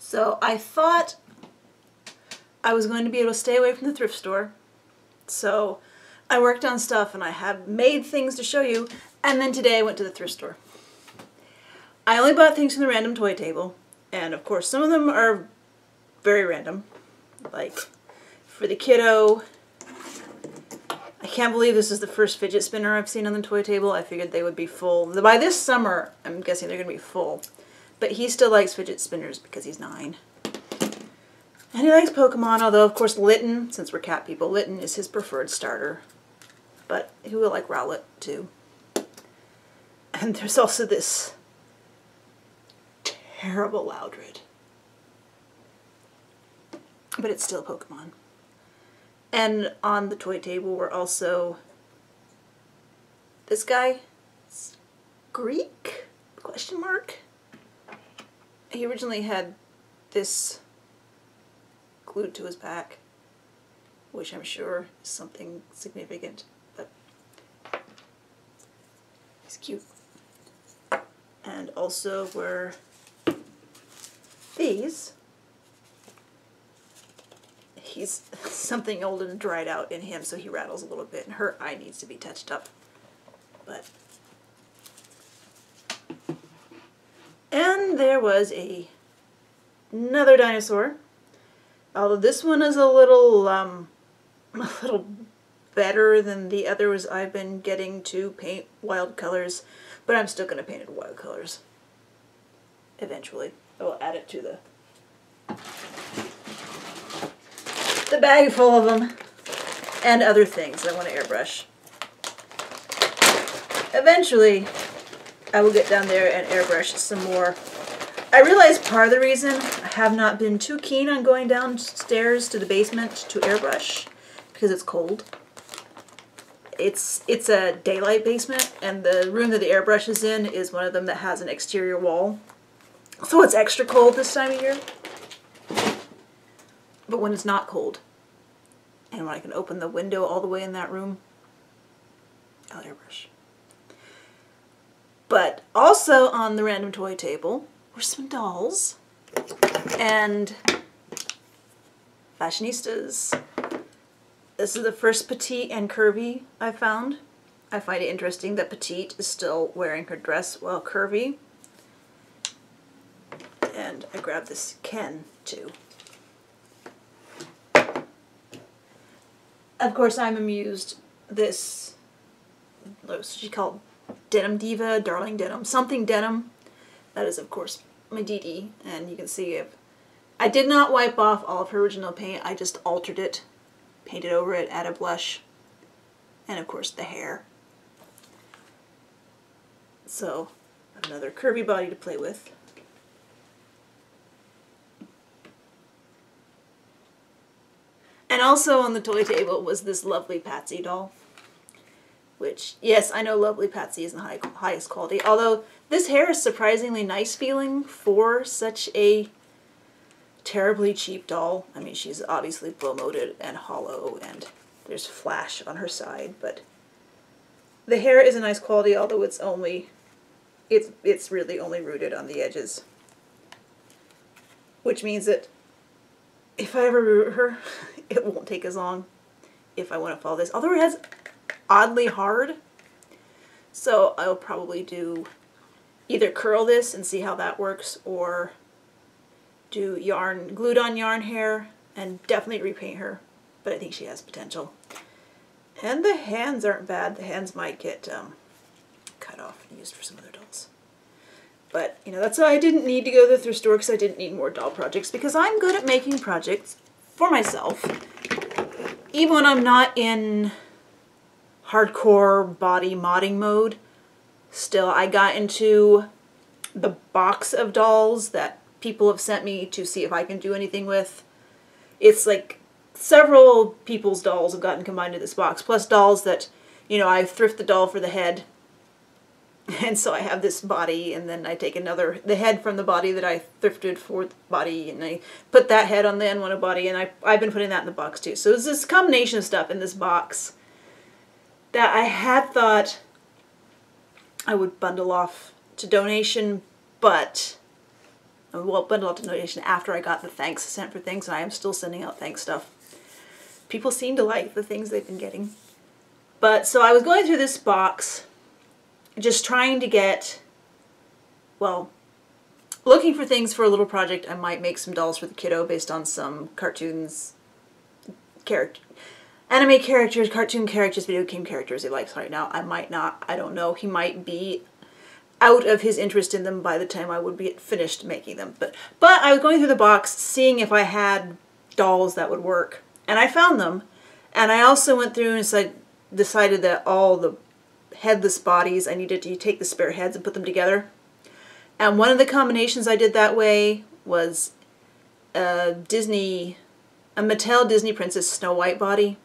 So I thought I was going to be able to stay away from the thrift store. So I worked on stuff and I had made things to show you. And then today I went to the thrift store. I only bought things from the random toy table. And of course some of them are very random. Like for the kiddo, I can't believe this is the first fidget spinner I've seen on the toy table. I figured they would be full. By this summer, I'm guessing they're going to be full. But he still likes fidget spinners because he's 9. And he likes Pokemon, although of course Litten, since we're cat people, Litten is his preferred starter. But he will like Rowlet too. And there's also this terrible Loudred. But it's still Pokemon. And on the toy table were also this guy. It's Greek? Question mark? He originally had this glued to his back, which I'm sure is something significant, but he's cute. And also were these. He's something old and dried out in him, so he rattles a little bit, and her eye needs to be touched up. But and there was another dinosaur. Although this one is a little better than the others I've been getting to paint wild colors, but I'm still going to paint it wild colors eventually. I will add it to the bag full of them and other things I want to airbrush. Eventually, I will get down there and airbrush some more. I realize part of the reason I have not been too keen on going downstairs to the basement to airbrush because it's cold. It's a daylight basement, and the room that the airbrush is in is one of them that has an exterior wall. So it's extra cold this time of year. But when it's not cold, and when I can open the window all the way in that room, I'll airbrush. But also on the random toy table were some dolls and fashionistas. This is the first Petite and Curvy I found. I find it interesting that Petite is still wearing her dress while Curvy. And I grabbed this Ken too. Of course, I'm amused. This, what she called Denim Diva, Darling Denim, something denim. That is, of course, my Dee Dee, and you can see I did not wipe off all of her original paint. I just altered it, painted over it, added blush, and of course the hair. So, another curvy body to play with. And also on the toy table was this lovely Patsy doll. Which, yes, I know lovely Patsy isn't the highest quality. Although, this hair is surprisingly nice feeling for such a terribly cheap doll. I mean, she's obviously blow-molded and hollow, and there's flash on her side. But the hair is a nice quality, although it's really only rooted on the edges. Which means that if I ever root her, it won't take as long if I want to follow this. Although it has oddly hard, so I'll probably do either curl this and see how that works, or do glued on yarn hair and definitely repaint her, but I think she has potential. And the hands aren't bad. The hands might get cut off and used for some other dolls. But, you know, that's why I didn't need to go to the thrift store, because I didn't need more doll projects, because I'm good at making projects for myself, even when I'm not in hardcore body modding mode. Still, I got into the box of dolls that people have sent me to see if I can do anything with. It's like several people's dolls have gotten combined in this box, plus dolls that, you know, I thrift the doll for the head. And so I have this body, and then I take the head from the body that I thrifted for the body, and I put that head on the end one of body, and I've been putting that in the box too. So there's this combination of stuff in this box that I had thought I would bundle off to donation, but Well, bundle out the notification after I got the thanks sent for things, and I am still sending out thanks stuff. People seem to like the things they've been getting. But, so I was going through this box, just trying to get, well, looking for things for a little project. I might make some dolls for the kiddo based on some cartoons, anime characters, cartoon characters, video game characters he likes right now. I might not, I don't know. He might be out of his interest in them by the time I would be finished making them. But I was going through the box, seeing if I had dolls that would work. And I found them. And I also went through and decided that all the headless bodies, I needed to take the spare heads and put them together. And one of the combinations I did that way was a Mattel Disney Princess Snow White body.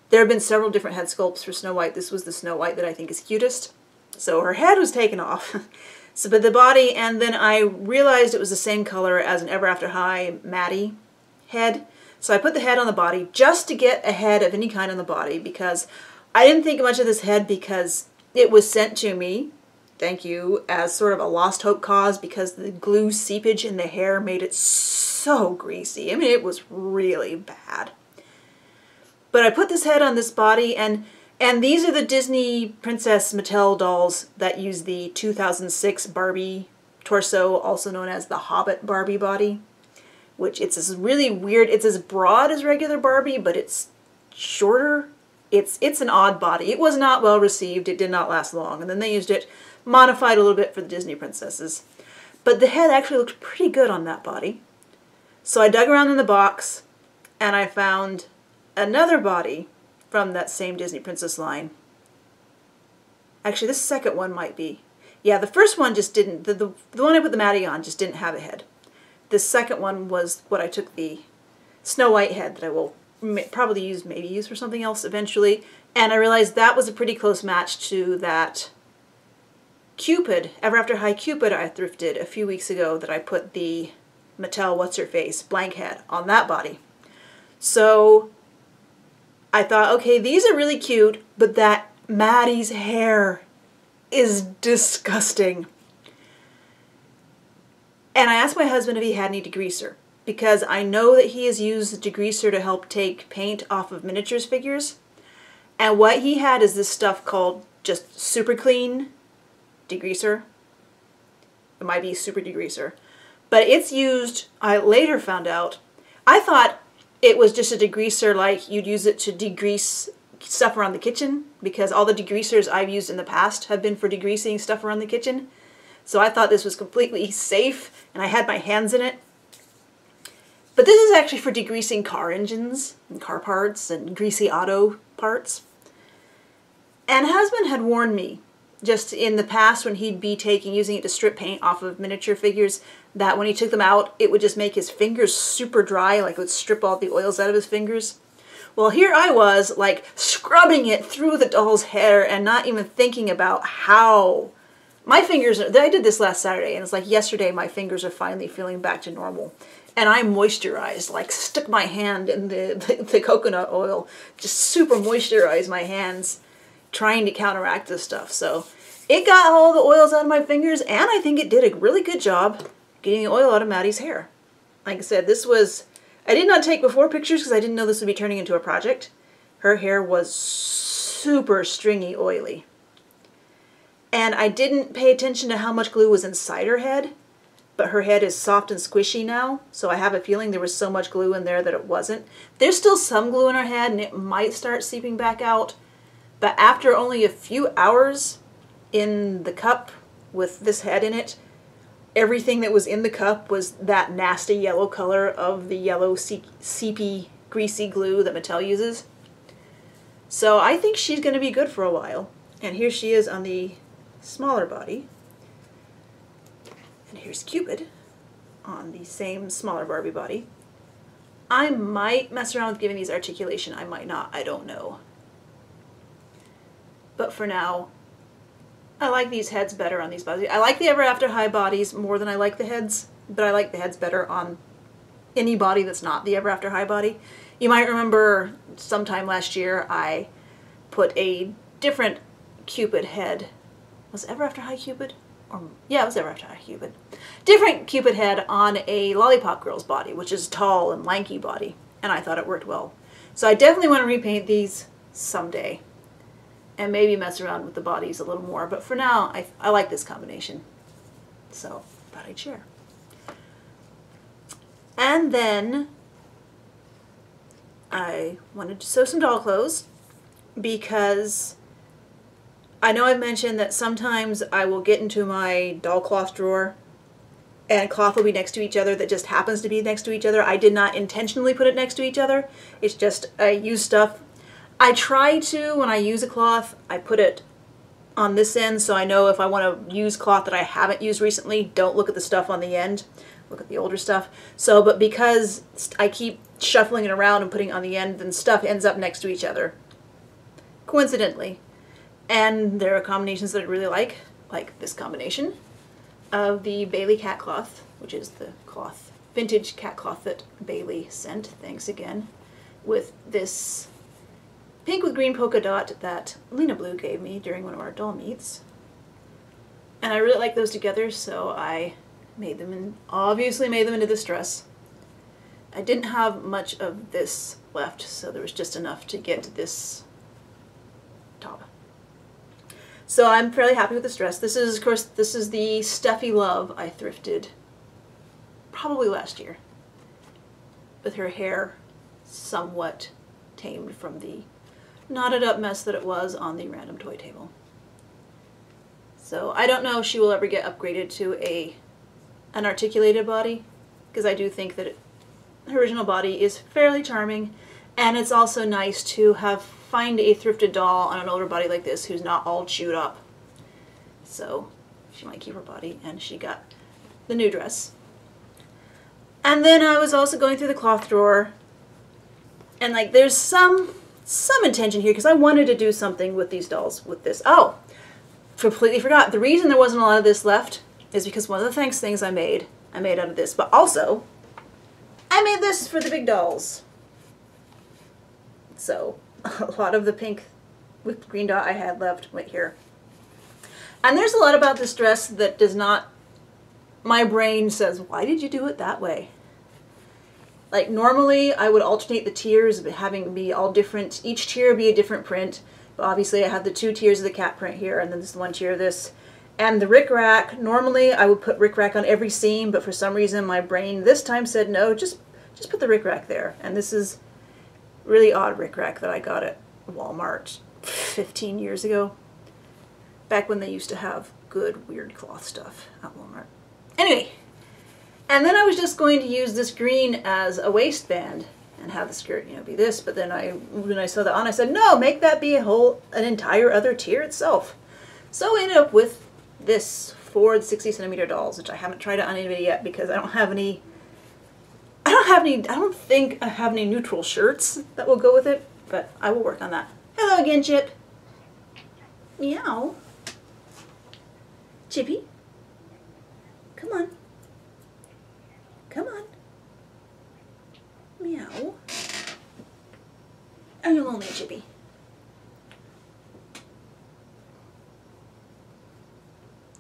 There have been several different head sculpts for Snow White. This was the Snow White that I think is cutest. So her head was taken off. So, but the body, and then I realized it was the same color as an Ever After High Maddie head. So I put the head on the body just to get a head of any kind on the body, because I didn't think much of this head because it was sent to me, thank you, as sort of a lost hope cause, because the glue seepage in the hair made it so greasy. I mean, it was really bad. But I put this head on this body, and these are the Disney Princess Mattel dolls that use the 2006 Barbie torso, also known as the Hobbit Barbie body, which it's this really weird, it's as broad as regular Barbie, but it's shorter. It's an odd body. It was not well received. It did not last long. And then they used it, modified a little bit for the Disney princesses. But the head actually looked pretty good on that body. So I dug around in the box, and I found another body from that same Disney Princess line. Actually, this second one might be. Yeah, the first one just didn't, the one I put the Maddie on just didn't have a head. The second one was what I took the Snow White head that I will probably use for something else eventually. And I realized that was a pretty close match to that Cupid, Ever After High Cupid I thrifted a few weeks ago that I put the Mattel What's-Her-Face blank head on that body. So I thought, okay, these are really cute, but that Maddie's hair is disgusting. And I asked my husband if he had any degreaser, because I know that he has used degreaser to help take paint off of miniatures figures. And what he had is this stuff called just Super Clean degreaser. It might be Super Degreaser. But it's used, I later found out, I thought it was just a degreaser like you'd use it to degrease stuff around the kitchen, because all the degreasers I've used in the past have been for degreasing stuff around the kitchen. So I thought this was completely safe, and I had my hands in it. But this is actually for degreasing car engines and car parts and greasy auto parts. And husband had warned me just in the past when he'd be using it to strip paint off of miniature figures, that when he took them out, it would just make his fingers super dry, like it would strip all the oils out of his fingers. Well, here I was, like, scrubbing it through the doll's hair and not even thinking about how my fingers, I did this last Saturday, and it's like yesterday my fingers are finally feeling back to normal. And I moisturized, like stuck my hand in the coconut oil, just super moisturized my hands, trying to counteract this stuff. So it got all the oils out of my fingers, and I think it did a really good job getting the oil out of Maddie's hair. Like I said, this was, I did not take before pictures because I didn't know this would be turning into a project. Her hair was super stringy, oily. And I didn't pay attention to how much glue was inside her head, but her head is soft and squishy now, so I have a feeling there was so much glue in there that it wasn't. There's still some glue in her head, and it might start seeping back out, but after only a few hours in the cup with this head in it, everything that was in the cup was that nasty yellow color of the yellow seepy greasy glue that Mattel uses. So I think she's going to be good for a while. And here she is on the smaller body. And here's Cupid on the same smaller Barbie body. I might mess around with giving these articulation. I might not. I don't know. But for now, I like these heads better on these bodies. I like the Ever After High bodies more than I like the heads, but I like the heads better on any body that's not the Ever After High body. You might remember sometime last year I put a different Cupid head. Was it Ever After High Cupid? or yeah, it was ever after Cupid. Different Cupid head on a Lollipop Girl's body, which is tall and lanky body, and I thought it worked well. So I definitely want to repaint these someday, and maybe mess around with the bodies a little more. But for now, I like this combination, so thought I'd share. And then I wanted to sew some doll clothes because I know I've mentioned that sometimes I will get into my doll cloth drawer and cloth will be next to each other that just happens to be next to each other. I did not intentionally put it next to each other. It's just I use stuff. I try to, when I use a cloth, I put it on this end so I know if I want to use cloth that I haven't used recently, don't look at the stuff on the end. Look at the older stuff. So, but because I keep shuffling it around and putting it on the end, then stuff ends up next to each other. Coincidentally. And there are combinations that I really like this combination of the Bailey cat cloth, which is the cloth, vintage cat cloth that Bailey sent, thanks again, with this pink with green polka dot that Lena Blue gave me during one of our doll meets. And I really like those together, so I made them, and obviously made them into this dress. I didn't have much of this left, so there was just enough to get this top. So I'm fairly happy with this dress. This is, of course, this is the Steffi Love I thrifted probably last year, with her hair somewhat tamed from the knotted up mess that it was on the random toy table. So I don't know if she will ever get upgraded to an articulated body, because I do think that her original body is fairly charming, and it's also nice to find a thrifted doll on an older body like this who's not all chewed up. So she might keep her body, and she got the new dress. And then I was also going through the cloth drawer, and like there's some intention here because I wanted to do something with these dolls with this. Oh, completely forgot. The reason there wasn't a lot of this left is because one of the thanks things I made out of this, but also I made this for the big dolls. So a lot of the pink with green dot I had left went here. And there's a lot about this dress that does not, my brain says, why did you do it that way? Like normally I would alternate the tiers, but having them be all different, each tier be a different print. But obviously I have the 2 tiers of the cat print here, and then this 1 tier of this. And the rickrack, normally I would put rickrack on every seam, but for some reason my brain this time said no, just put the rickrack there. And this is really odd rickrack that I got at Walmart 15 years ago. Back when they used to have good weird cloth stuff at Walmart. Anyway, and then I was just going to use this green as a waistband and have the skirt, you know, be this, but then when I saw that on, I said, no, make that be an entire other tier itself. So I ended up with this for the 60cm dolls, which I haven't tried it on anybody yet because I don't think I have any neutral shirts that will go with it, but I will work on that. Hello again, Chip. Meow. Chippy. Come on. Come on. Meow. Are you lonely, Chippy?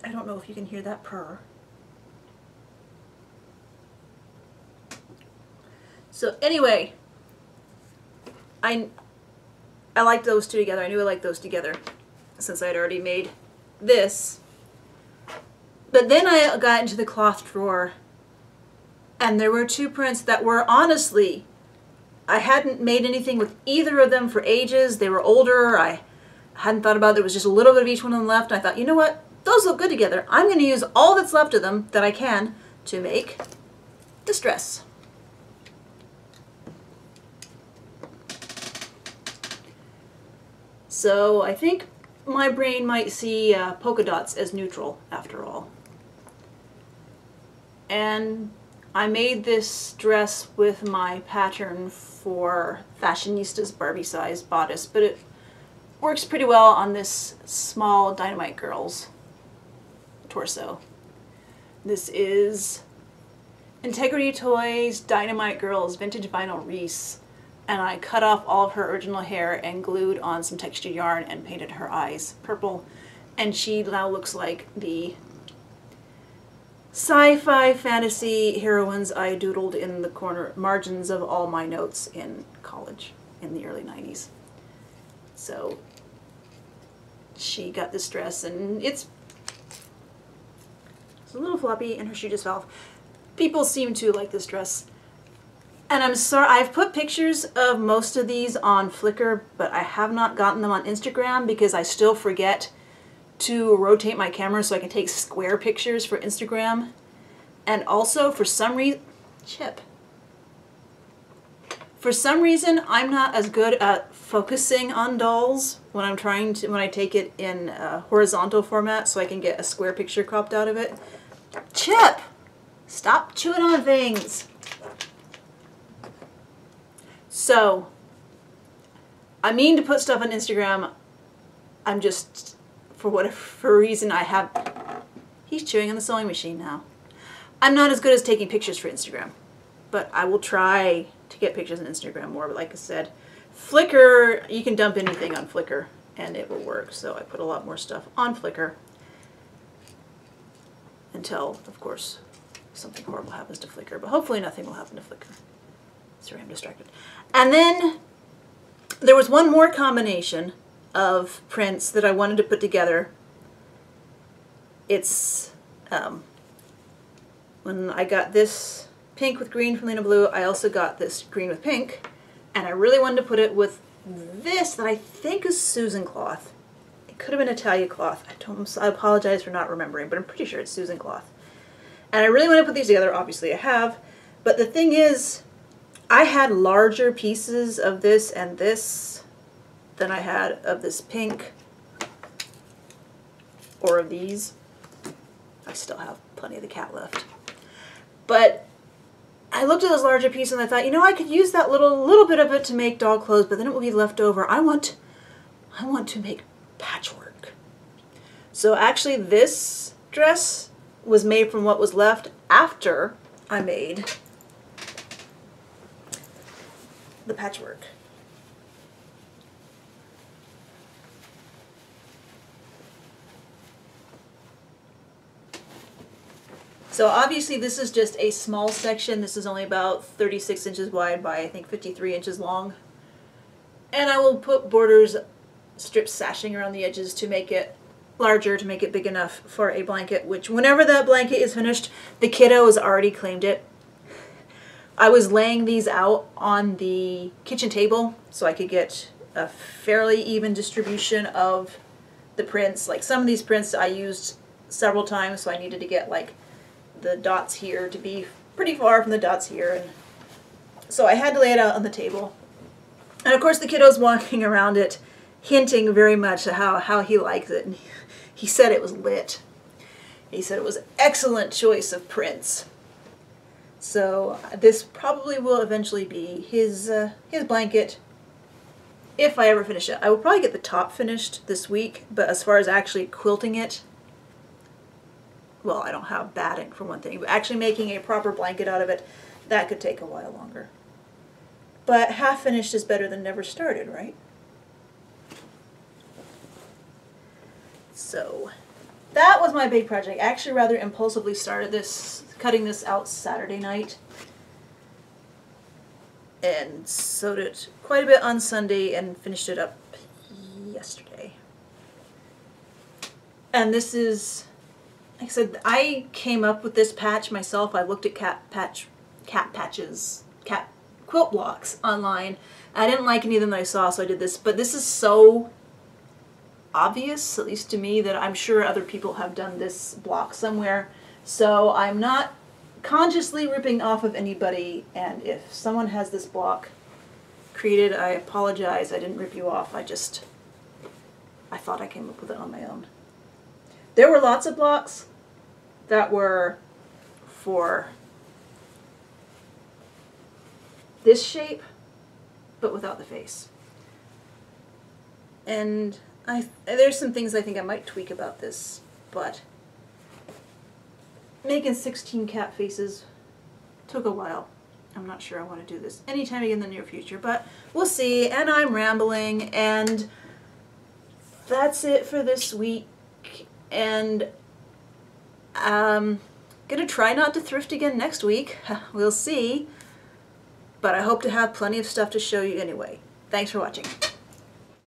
I don't know if you can hear that purr. So anyway, I liked those two together. I knew I liked those together since I'd already made this. But then I got into the cloth drawer, and there were 2 prints that were honestly, I hadn't made anything with either of them for ages. They were older. I hadn't thought about it. There was just a little bit of each one of them left. I thought, you know what? Those look good together. I'm going to use all that's left of them that I can to make this dress. So I think my brain might see polka dots as neutral after all. And I made this dress with my pattern for Fashionistas Barbie size bodice, but it works pretty well on this small Dynamite Girl's torso. This is Integrity Toys Dynamite Girl's Vintage Vinyl Wreath, and I cut off all of her original hair and glued on some textured yarn and painted her eyes purple, and she now looks like the sci-fi fantasy heroines I doodled in the corner margins of all my notes in college in the early 90s. So she got this dress, and it's a little floppy, and her shoe just fell off. People seem to like this dress. And I'm sorry, I've put pictures of most of these on Flickr, but I have not gotten them on Instagram because I still forget to rotate my camera so I can take square pictures for Instagram. And also, for some reason, for some reason, I'm not as good at focusing on dolls when when I take it in horizontal format so I can get a square picture cropped out of it. Chip! Stop chewing on things! So, I mean to put stuff on Instagram. I'm just, for whatever reason, he's chewing on the sewing machine now. I'm not as good as taking pictures for Instagram, but I will try to get pictures on Instagram more. But like I said, Flickr, you can dump anything on Flickr and it will work. So I put a lot more stuff on Flickr until, of course, something horrible happens to Flickr. But hopefully nothing will happen to Flickr. Sorry, I'm distracted. And then there was one more combination of prints that I wanted to put together. It's, when I got this pink with green from Lena Blue, I also got this green with pink. And I really wanted to put it with this that I think is Susan cloth. It could have been Italia cloth. I apologize for not remembering, but I'm pretty sure it's Susan cloth. And I really want to put these together. Obviously I have. But the thing is, I had larger pieces of this and this than I had of this pink or of these. I still have plenty of the cat left. But I looked at those larger pieces and I thought, you know, I could use that little bit of it to make doll clothes, but then it will be left over. I want to make patchwork. So actually this dress was made from what was left after I made the patchwork. So obviously this is just a small section. This is only about 36 inches wide by I think 53 inches long. And I will put borders, strips sashing around the edges to make it larger, to make it big enough for a blanket, which whenever that blanket is finished, the kiddo has already claimed it. I was laying these out on the kitchen table so I could get a fairly even distribution of the prints. Like some of these prints I used several times, so I needed to get like the dots here to be pretty far from the dots here. And so I had to lay it out on the table. And of course the kiddo's walking around it, hinting very much how he likes it. And he said it was lit. He said it was an excellent choice of prints. So this probably will eventually be his blanket if I ever finish it. I will probably get the top finished this week, but as far as actually quilting it, well, I don't have batting for one thing, but actually making a proper blanket out of it, that could take a while longer. But half finished is better than never started, right? So that was my big project. I actually rather impulsively started this, cutting this out Saturday night, and sewed it quite a bit on Sunday and finished it up yesterday. And this is, like I said, I came up with this patch myself. I looked at cat quilt blocks online. I didn't like any of them that I saw, so I did this. But this is so obvious, at least to me, that I'm sure other people have done this block somewhere. So I'm not consciously ripping off of anybody, and if someone has this block created, I apologize. I didn't rip you off. I thought I came up with it on my own. There were lots of blocks that were for this shape, but without the face. And there's some things I think I might tweak about this, but making 16 cat faces took a while. I'm not sure I want to do this anytime again in the near future, but we'll see. And I'm rambling, and that's it for this week. And Gonna try not to thrift again next week. We'll see. But I hope to have plenty of stuff to show you anyway. Thanks for watching.